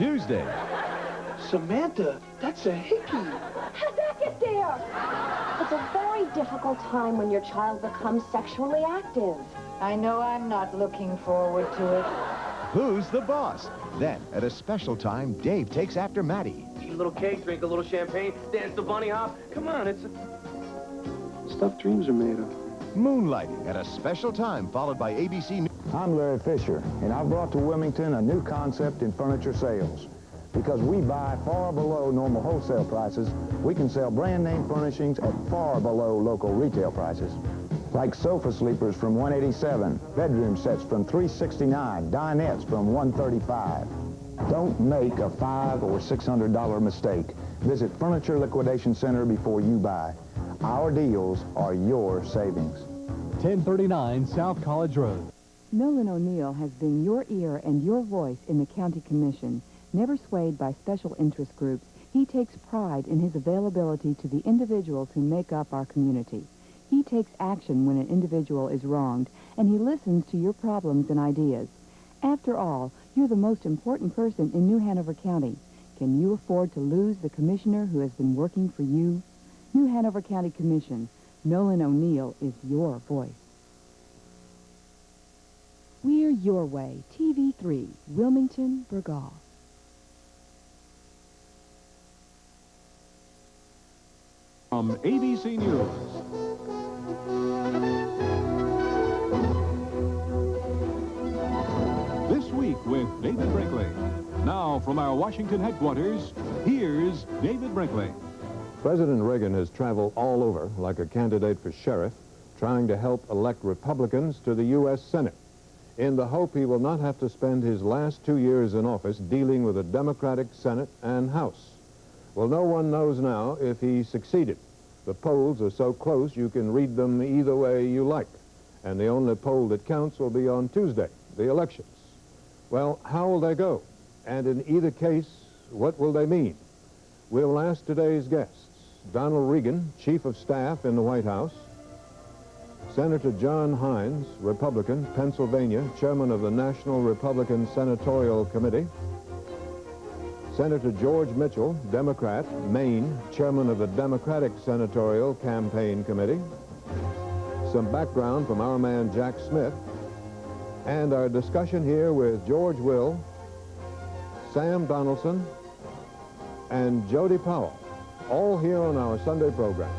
Tuesday. Samantha, that's a hickey. How'd that get there? It's a very difficult time when your child becomes sexually active. I know I'm not looking forward to it. Who's the boss? Then, at a special time, Dave takes after Maddie. Eat a little cake, drink a little champagne, dance the bunny hop. Come on, it's Stuff dreams are made of. Moonlighting at a special time, followed by ABC News. I'm Larry Fisher, and I've brought to Wilmington a new concept in furniture sales. Because we buy far below normal wholesale prices, we can sell brand name furnishings at far below local retail prices. Like sofa sleepers from $187, bedroom sets from $369, dinettes from $135. Don't make a $500 or $600 mistake. Visit Furniture Liquidation Center before you buy. Our deals are your savings. 1039 South College Road. Nolan O'Neill has been your ear and your voice in the county commission. Never swayed by special interest groups, he takes pride in his availability to the individuals who make up our community. He takes action when an individual is wronged, and he listens to your problems and ideas. After all, you're the most important person in New Hanover County. Can you afford to lose the commissioner who has been working for you? New Hanover County Commission. Nolan O'Neill is your voice. We're Your Way, TV3, Wilmington, Burgaw. From ABC News. This week with David Brinkley. Now from our Washington headquarters, here's David Brinkley. President Reagan has traveled all over like a candidate for sheriff, trying to help elect Republicans to the U.S. Senate, in the hope he will not have to spend his last 2 years in office dealing with a Democratic Senate and House. Well, no one knows now if he succeeded. The polls are so close you can read them either way you like. And the only poll that counts will be on Tuesday, the elections. Well, how will they go? And in either case, what will they mean? We'll ask today's guests. Donald Regan, Chief of Staff in the White House. Senator John Hines, Republican, Pennsylvania, Chairman of the National Republican Senatorial Committee. Senator George Mitchell, Democrat, Maine, Chairman of the Democratic Senatorial Campaign Committee. Some background from our man Jack Smith. And our discussion here with George Will, Sam Donaldson, and Jody Powell, all here on our Sunday program.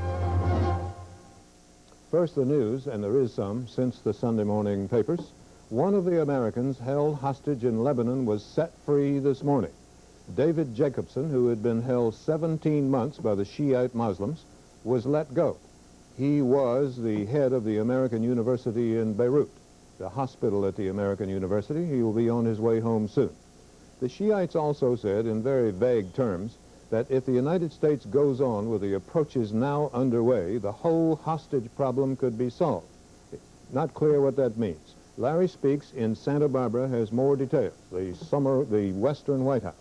First, the news, and there is some since the Sunday morning papers. One of the Americans held hostage in Lebanon was set free this morning. David Jacobson, who had been held 17 months by the Shiite Muslims, was let go. He was the head of the American University in Beirut, the hospital at the American University. He will be on his way home soon. The Shiites also said, in very vague terms, that if the United States goes on with the approaches now underway, the whole hostage problem could be solved. Not clear what that means. Larry Speaks in Santa Barbara has more details. The Western White House.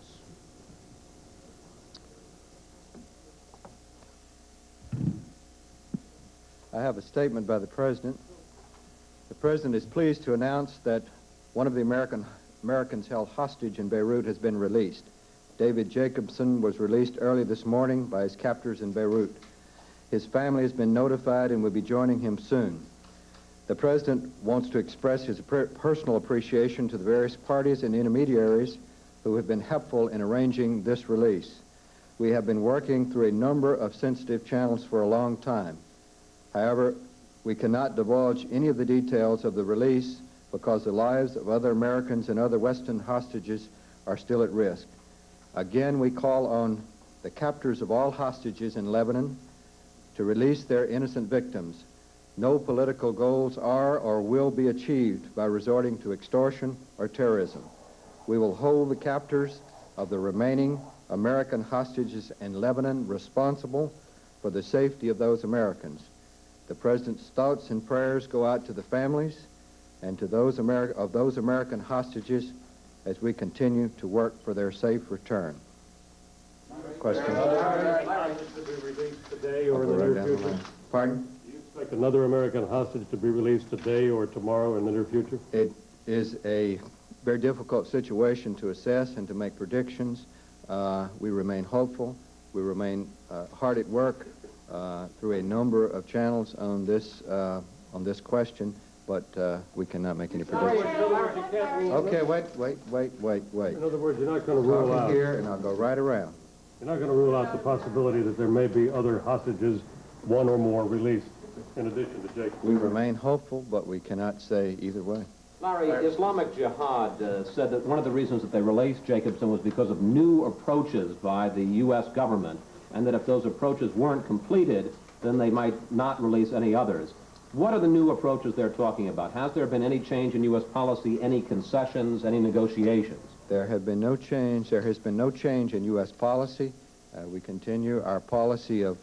I have a statement by the President. The President is pleased to announce that one of the Americans held hostage in Beirut has been released. David Jacobson was released early this morning by his captors in Beirut. His family has been notified and will be joining him soon. The President wants to express his personal appreciation to the various parties and intermediaries who have been helpful in arranging this release. We have been working through a number of sensitive channels for a long time. However, we cannot divulge any of the details of the release because the lives of other Americans and other Western hostages are still at risk. Again, we call on the captors of all hostages in Lebanon to release their innocent victims. No political goals are or will be achieved by resorting to extortion or terrorism. We will hold the captors of the remaining American hostages in Lebanon responsible for the safety of those Americans. The President's thoughts and prayers go out to the families and to those American hostages as we continue to work for their safe return. Question? To be released today or in the near future? Pardon? Do you expect another American hostage to be released today or tomorrow in the near future? It is a very difficult situation to assess and to make predictions. We remain hopeful. We remain hard at work through a number of channels on this question, but we cannot make any predictions. Okay, wait. In other words, you're not going to rule out. Here, and I'll go right around. You're not going to rule out the possibility that there may be other hostages, one or more, released in addition to Jacob. We remain hopeful, but we cannot say either way. Larry, Islamic Jihad said that one of the reasons that they released Jacobson was because of new approaches by the U.S. government, and that if those approaches weren't completed, then they might not release any others. What are the new approaches they're talking about? Has there been any change in U.S. policy, any concessions, any negotiations? There have been no change. There has been no change in U.S. policy. We continue our policy of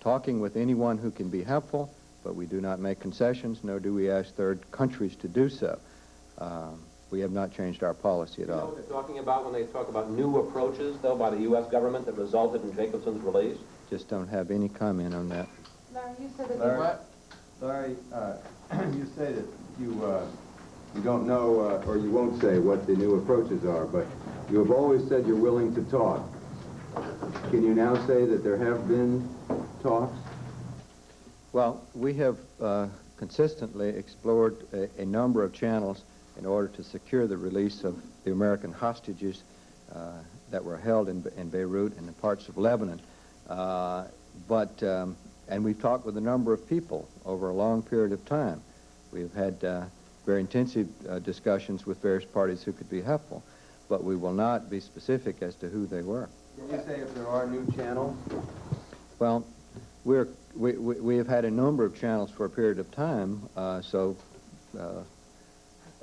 talking with anyone who can be helpful, but we do not make concessions, nor do we ask third countries to do so. We have not changed our policy at all. You know what they're talking about when they talk about new approaches, though, by the U.S. government that resulted in Jacobson's release? Just don't have any comment on that. Larry, you said that Larry, you say that you don't know, or you won't say what the new approaches are, but you have always said you're willing to talk. Can you now say that there have been talks? Well, we have consistently explored a number of channels in order to secure the release of the American hostages that were held in Beirut and in parts of Lebanon. And we've talked with a number of people over a long period of time. We've had very intensive discussions with various parties who could be helpful, but we will not be specific as to who they were. Can you say if there are new channels? Well, we have had a number of channels for a period of time, so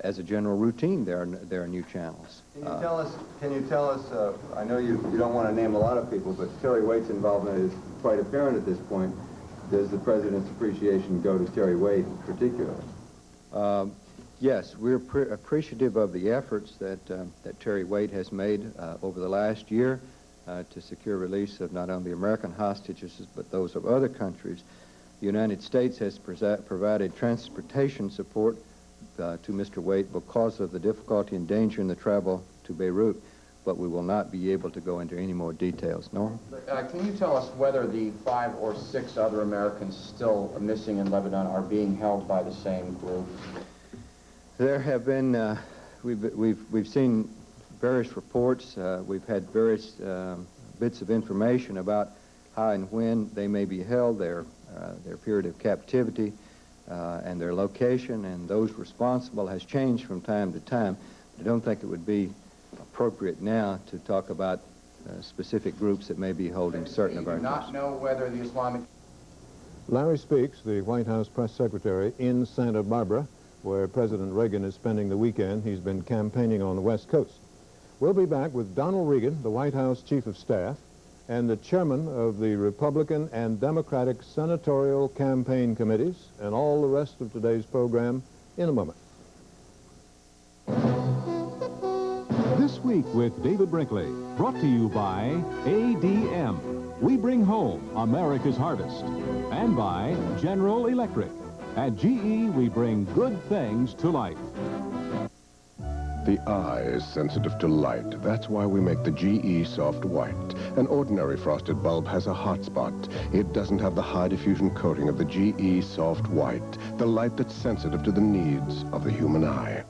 as a general routine, there are new channels. Can you tell us, I know you don't want to name a lot of people, but Terry Waite's involvement is quite apparent at this point. Does the President's appreciation go to Terry Waite in particular? Yes, we're appreciative of the efforts that Terry Waite has made over the last year to secure release of not only American hostages, but those of other countries. The United States has provided transportation support to Mr. Waite because of the difficulty and danger in the travel to Beirut, but we will not be able to go into any more details. Norm? Can you tell us whether the 5 or 6 other Americans still missing in Lebanon are being held by the same group? There have been, we've seen various reports. We've had various bits of information about how and when they may be held, their period of captivity, and their location, and those responsible has changed from time to time. I don't think it would be appropriate now to talk about specific groups that may be holding certain of our... Do not know whether the Islamic... Larry Speaks, the White House press secretary, in Santa Barbara, where President Reagan is spending the weekend. He's been campaigning on the West Coast. We'll be back with Donald Regan, the White House Chief of Staff, and the chairman of the Republican and Democratic senatorial campaign committees, and all the rest of today's program in a moment. This week with David Brinkley, brought to you by ADM. We bring home America's harvest. And by General Electric. At GE, we bring good things to life. The eye is sensitive to light. That's why we make the GE Soft White. An ordinary frosted bulb has a hot spot. It doesn't have the high diffusion coating of the GE Soft White, the light that's sensitive to the needs of the human eye.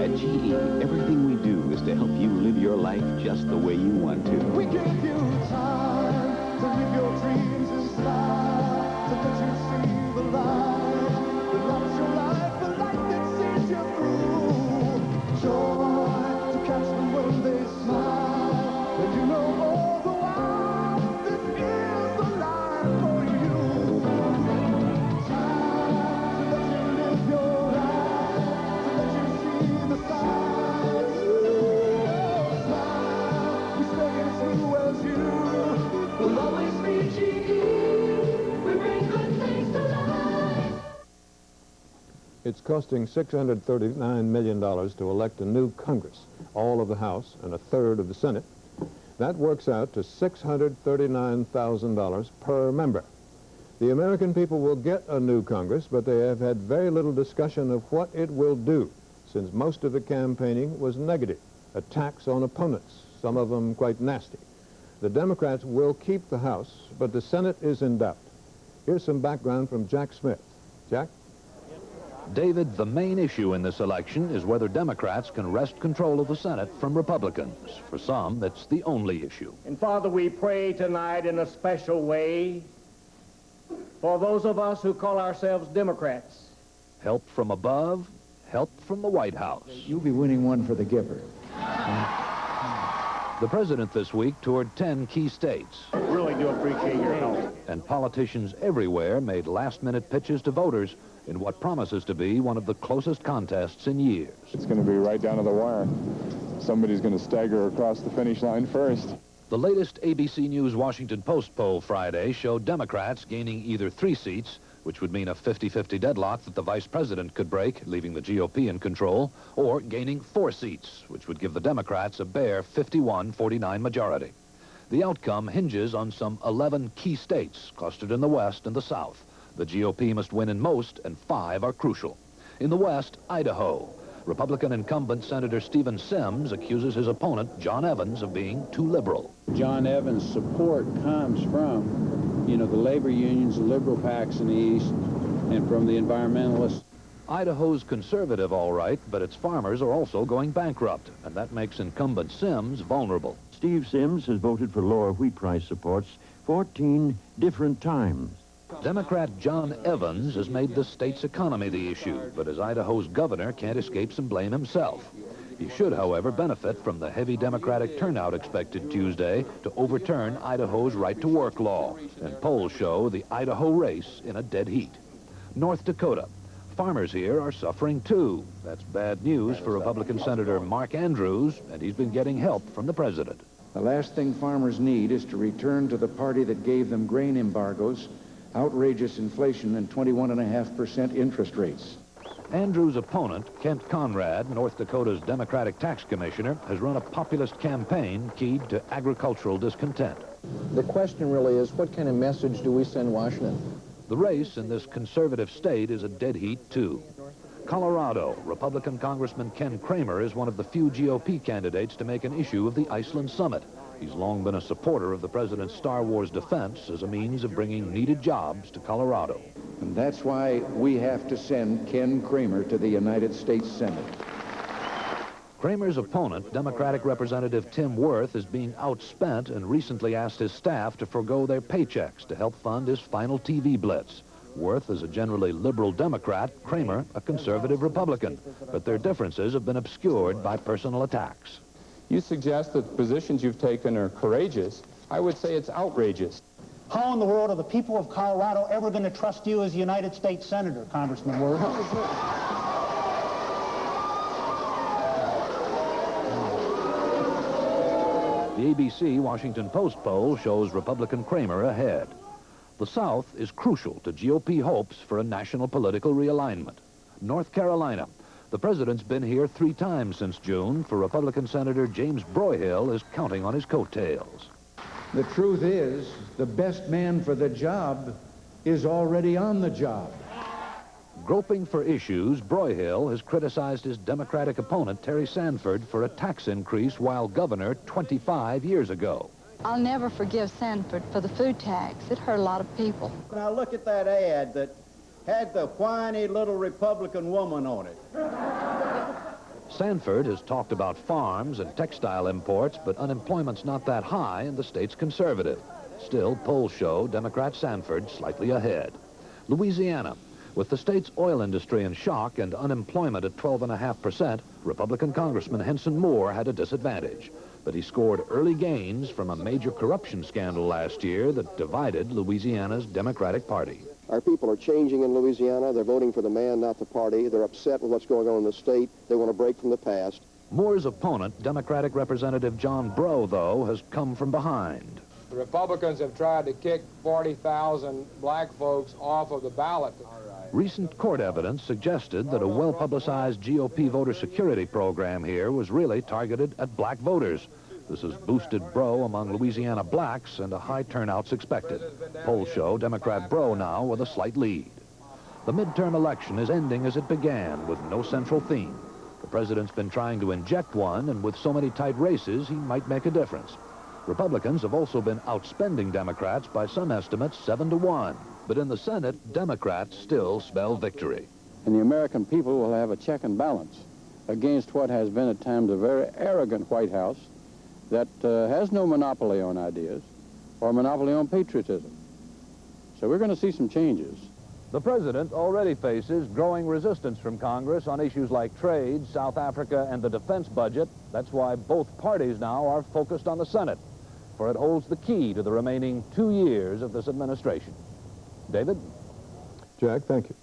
At GE, everything we do is to help you live your life just the way you want to. We give you time to live your dreams inside, to let you see the light that lights your life, the light that sees you through. Joy to catch them when they smile, and you know all the while this is the light for you. Time to let you live your life, to let you see the signs. Smile, we stay as true as you. We'll always be GE. We bring good things to life. It's costing $639 million to elect a new Congress, all of the House and a third of the Senate. That works out to $639,000 per member. The American people will get a new Congress, but they have had very little discussion of what it will do, since most of the campaigning was negative, attacks on opponents, some of them quite nasty. The Democrats will keep the House, but the Senate is in doubt. Here's some background from Jack Smith. Jack? David, the main issue in this election is whether Democrats can wrest control of the Senate from Republicans. For some, it's the only issue. And Father, we pray tonight in a special way for those of us who call ourselves Democrats. Help from above, help from the White House. You'll be winning one for the giver. The president this week toured 10 key states. Really do appreciate your help. And politicians everywhere made last-minute pitches to voters in what promises to be one of the closest contests in years. It's going to be right down to the wire. Somebody's going to stagger across the finish line first. The latest ABC News Washington Post poll Friday showed Democrats gaining either 3 seats, which would mean a 50-50 deadlock that the vice president could break, leaving the GOP in control, or gaining 4 seats, which would give the Democrats a bare 51-49 majority. The outcome hinges on some 11 key states clustered in the West and the South. The GOP must win in most, and 5 are crucial. In the West, Idaho. Republican incumbent Senator Stephen Sims accuses his opponent, John Evans, of being too liberal. John Evans' support comes from, the labor unions, the liberal PACs in the East, and from the environmentalists. Idaho's conservative, all right, but its farmers are also going bankrupt, and that makes incumbent Sims vulnerable. Steve Sims has voted for lower wheat price supports 14 different times. Democrat John Evans has made the state's economy the issue, but as Idaho's governor can't escape some blame himself. He should, however, benefit from the heavy Democratic turnout expected Tuesday to overturn Idaho's right-to-work law. And polls show the Idaho race in a dead heat. North Dakota. Farmers here are suffering, too. That's bad news for Republican Senator Mark Andrews, and he's been getting help from the president. The last thing farmers need is to return to the party that gave them grain embargoes, outrageous inflation, and 21.5% interest rates. Andrews' opponent, Kent Conrad, North Dakota's Democratic tax commissioner, has run a populist campaign keyed to agricultural discontent. The question really is, what kind of message do we send Washington? The race in this conservative state is a dead heat, too. Colorado, Republican Congressman Ken Kramer is one of the few GOP candidates to make an issue of the Iceland summit. He's long been a supporter of the president's Star Wars defense as a means of bringing needed jobs to Colorado. And that's why we have to send Ken Kramer to the United States Senate. Kramer's opponent, Democratic Representative Tim Wirth, is being outspent and recently asked his staff to forgo their paychecks to help fund his final TV blitz. Wirth is a generally liberal Democrat, Kramer a conservative Republican, but their differences have been obscured by personal attacks. You suggest that the positions you've taken are courageous. I would say it's outrageous. How in the world are the people of Colorado ever going to trust you as a United States Senator, Congressman Wirth? The ABC Washington Post poll shows Republican Kramer ahead. The South is crucial to GOP hopes for a national political realignment. North Carolina. The president's been here 3 times since June. For Republican Senator James Broyhill is counting on his coattails. The truth is, the best man for the job is already on the job. Groping for issues, Broyhill has criticized his Democratic opponent, Terry Sanford, for a tax increase while governor 25 years ago. I'll never forgive Sanford for the food tax. It hurt a lot of people. Now look at that ad that had the whiny little Republican woman on it. Sanford has talked about farms and textile imports, but unemployment's not that high and the state's conservative. Still, polls show Democrat Sanford slightly ahead. Louisiana. With the state's oil industry in shock and unemployment at 12.5%, Republican Congressman Henson Moore had a disadvantage. But he scored early gains from a major corruption scandal last year that divided Louisiana's Democratic Party. Our people are changing in Louisiana. They're voting for the man, not the party. They're upset with what's going on in the state. They want to break from the past. Moore's opponent, Democratic Representative John Breaux, though, has come from behind. The Republicans have tried to kick 40,000 black folks off of the ballot. Recent court evidence suggested that a well-publicized GOP voter security program here was really targeted at black voters. This has boosted Bro among Louisiana blacks, and a high turnout's expected. Polls show Democrat Bro now with a slight lead. The midterm election is ending as it began, with no central theme. The president's been trying to inject one, and with so many tight races, he might make a difference. Republicans have also been outspending Democrats by some estimates 7-1. But in the Senate, Democrats still spell victory. And the American people will have a check and balance against what has been at times a very arrogant White House that has no monopoly on ideas or monopoly on patriotism. So we're going to see some changes. The president already faces growing resistance from Congress on issues like trade, South Africa, and the defense budget. That's why both parties now are focused on the Senate, for it holds the key to the remaining 2 years of this administration. David? Jack, thank you.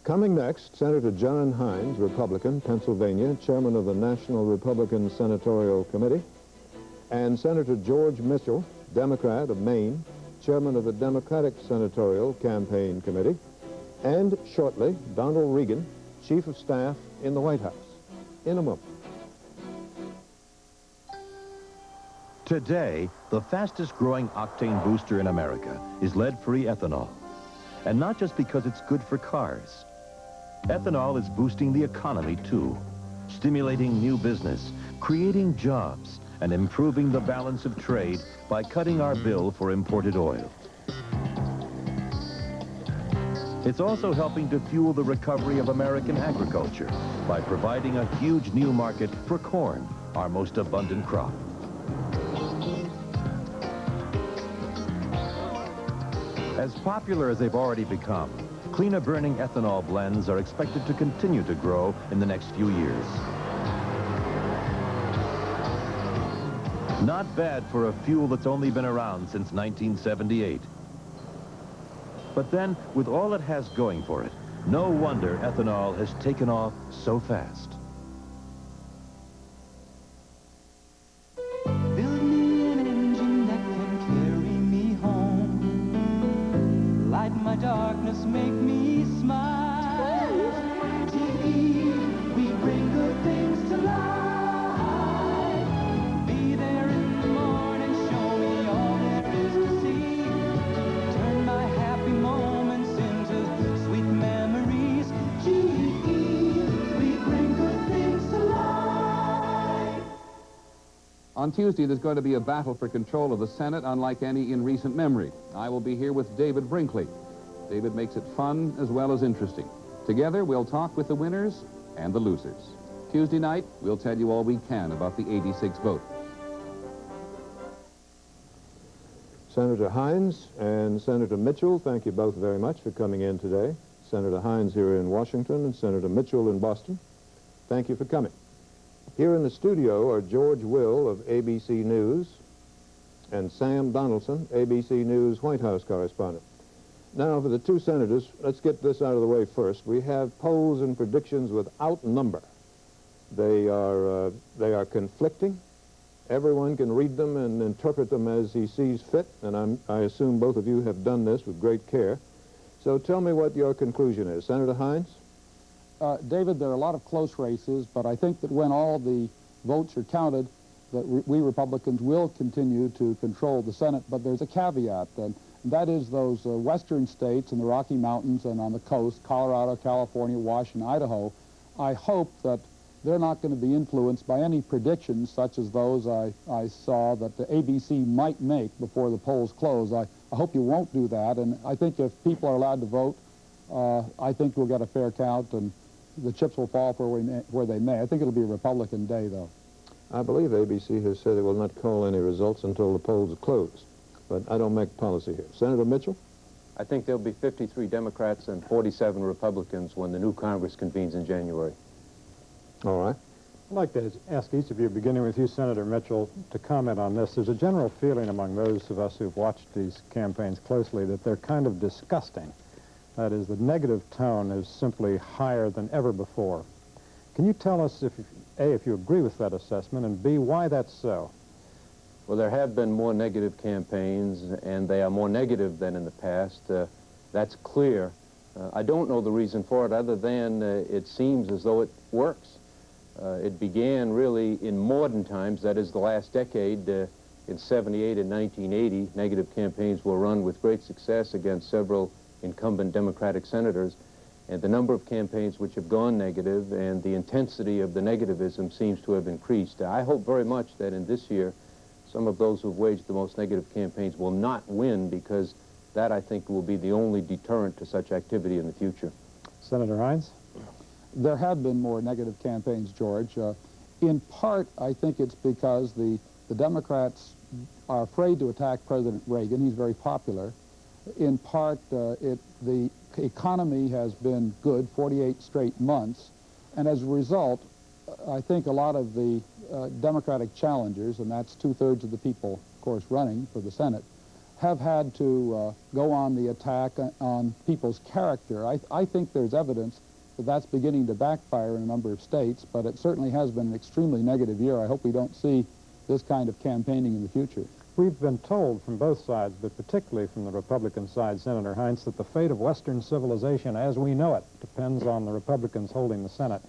Coming next, Senator John Hines, Republican, Pennsylvania, chairman of the National Republican Senatorial Committee, and Senator George Mitchell, Democrat of Maine, chairman of the Democratic Senatorial Campaign Committee, and shortly, Donald Regan, chief of staff in the White House. In a moment. Today, the fastest growing octane booster in America is lead-free ethanol. And not just because it's good for cars. Ethanol is boosting the economy, too, stimulating new business, creating jobs, and improving the balance of trade by cutting our bill for imported oil. It's also helping to fuel the recovery of American agriculture by providing a huge new market for corn, our most abundant crop. As popular as they've already become, cleaner-burning ethanol blends are expected to continue to grow in the next few years. Not bad for a fuel that's only been around since 1978. But then, with all it has going for it, no wonder ethanol has taken off so fast. Build me an engine that can carry me home. Light my darkness, make me smile. GE, we bring good things to life. Be there in the morning, show me all there is to see. Turn my happy moments into sweet memories. GE, we bring good things to life. On Tuesday, there's going to be a battle for control of the Senate unlike any in recent memory. I will be here with David Brinkley. David makes it fun as well as interesting. Together, we'll talk with the winners and the losers. Tuesday night, we'll tell you all we can about the 86 vote. Senator Hines and Senator Mitchell, thank you both very much for coming in today. Senator Hines here in Washington and Senator Mitchell in Boston. Thank you for coming. Here in the studio are George Will of ABC News and Sam Donaldson, ABC News White House correspondent. Now, for the two senators, let's get this out of the way first. We have polls and predictions without number. They are conflicting. Everyone can read them and interpret them as he sees fit, and I assume both of you have done this with great care. So tell me what your conclusion is. Senator Hines? David, there are a lot of close races, but I think that when all the votes are counted, that we Republicans will continue to control the Senate, but there's a caveat, and that is those western states in the Rocky Mountains and on the coast, Colorado, California, Washington, Idaho. I hope that they're not going to be influenced by any predictions such as those I saw that the ABC might make before the polls close. I hope you won't do that, and I think if people are allowed to vote, I think we'll get a fair count, and the chips will fall where they may. I think it'll be a Republican day, though. I believe ABC has said it will not call any results until the polls close, but I don't make policy here. Senator Mitchell? I think there'll be 53 Democrats and 47 Republicans when the new Congress convenes in January. All right. I'd like to ask each of you, beginning with you, Senator Mitchell, to comment on this. There's a general feeling among those of us who've watched these campaigns closely that they're kind of disgusting. That is, the negative tone is simply higher than ever before. Can you tell us, if you agree with that assessment, and B, why that's so? Well, there have been more negative campaigns, and they are more negative than in the past. That's clear. I don't know the reason for it other than it seems as though it works. It began really in modern times, that is the last decade. In 78 and 1980, negative campaigns were run with great success against several incumbent Democratic senators, and the number of campaigns which have gone negative and the intensity of the negativism seems to have increased. I hope very much that in this year, some of those who've waged the most negative campaigns will not win, because that, I think, will be the only deterrent to such activity in the future. Senator Hines? There have been more negative campaigns, George. In part, I think it's because the Democrats are afraid to attack President Reagan. He's very popular. In part, the economy has been good 48 straight months, and as a result, I think a lot of the Democratic challengers, and that's 2/3 of the people, of course, running for the Senate, have had to go on the attack on people's character. I think there's evidence that that's beginning to backfire in a number of states, but it certainly has been an extremely negative year. I hope we don't see this kind of campaigning in the future. We've been told from both sides, but particularly from the Republican side, Senator Hines, that the fate of Western civilization as we know it depends on the Republicans holding the Senate.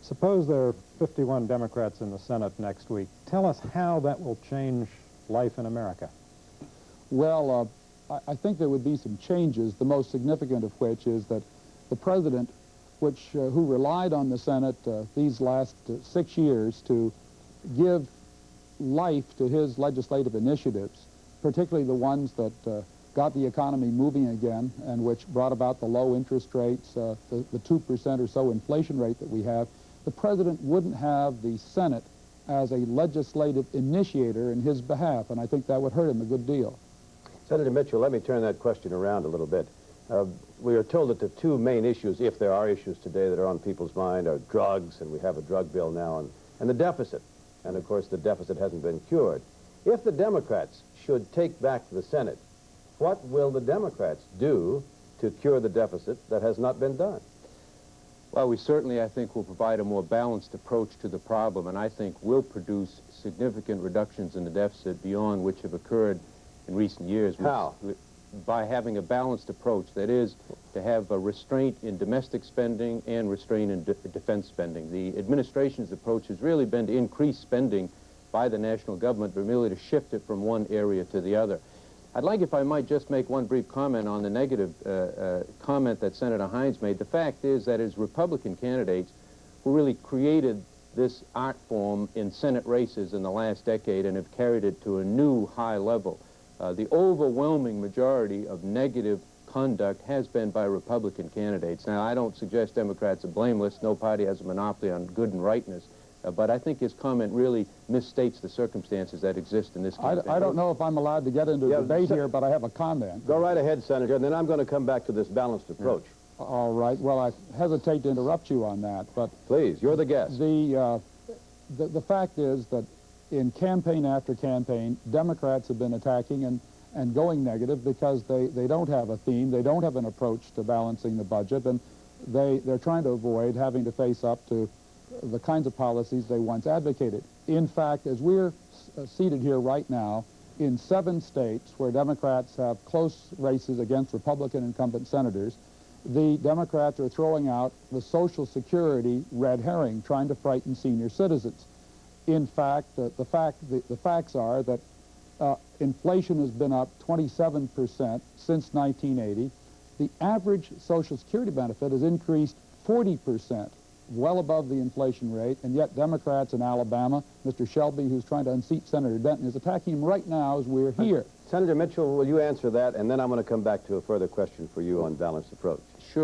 Suppose there are 51 Democrats in the Senate next week. Tell us how that will change life in America. Well, I think there would be some changes, the most significant of which is that the president, who relied on the Senate these last 6 years to give life to his legislative initiatives, particularly the ones that got the economy moving again and which brought about the low interest rates, the 2% or so inflation rate that we have, the president wouldn't have the Senate as a legislative initiator in his behalf, and I think that would hurt him a good deal. Senator Mitchell, let me turn that question around a little bit. We are told that the two main issues, if there are issues today that are on people's mind, are drugs, and we have a drug bill now, and the deficit. And, of course, the deficit hasn't been cured. If the Democrats should take back the Senate, what will the Democrats do to cure the deficit that has not been done? Well, we certainly, I think, will provide a more balanced approach to the problem, and I think will produce significant reductions in the deficit beyond which have occurred in recent years. How? By having a balanced approach, that is, to have a restraint in domestic spending and restraint in defense spending. The administration's approach has really been to increase spending by the national government, but merely to shift it from one area to the other. I'd like, if I might, just make one brief comment on the negative comment that Senator Hines made. The fact is that it's Republican candidates who really created this art form in Senate races in the last decade and have carried it to a new high level. The overwhelming majority of negative conduct has been by Republican candidates. Now, I don't suggest Democrats are blameless. No party has a monopoly on good and rightness. But I think his comment really misstates the circumstances that exist in this campaign. I don't know if I'm allowed to get into a debate here, but I have a comment. Go right ahead, Senator, and then I'm going to come back to this balanced approach. All right. Well, I hesitate to interrupt you on that, but... Please, you're the guest. The fact is that in campaign after campaign, Democrats have been attacking and going negative because they don't have a theme, they don't have an approach to balancing the budget, and they're trying to avoid having to face up to the kinds of policies they once advocated. In fact, as we're seated here right now, in 7 states where Democrats have close races against Republican incumbent senators, the Democrats are throwing out the Social Security red herring, trying to frighten senior citizens. In fact, the facts are that inflation has been up 27% since 1980. The average Social Security benefit has increased 40%, well above the inflation rate, and yet Democrats in Alabama, Mr. Shelby, who's trying to unseat Senator Denton, is attacking him right now as we're here. Senator Mitchell, will you answer that? And then I'm going to come back to a further question for you on balanced approach. Sure.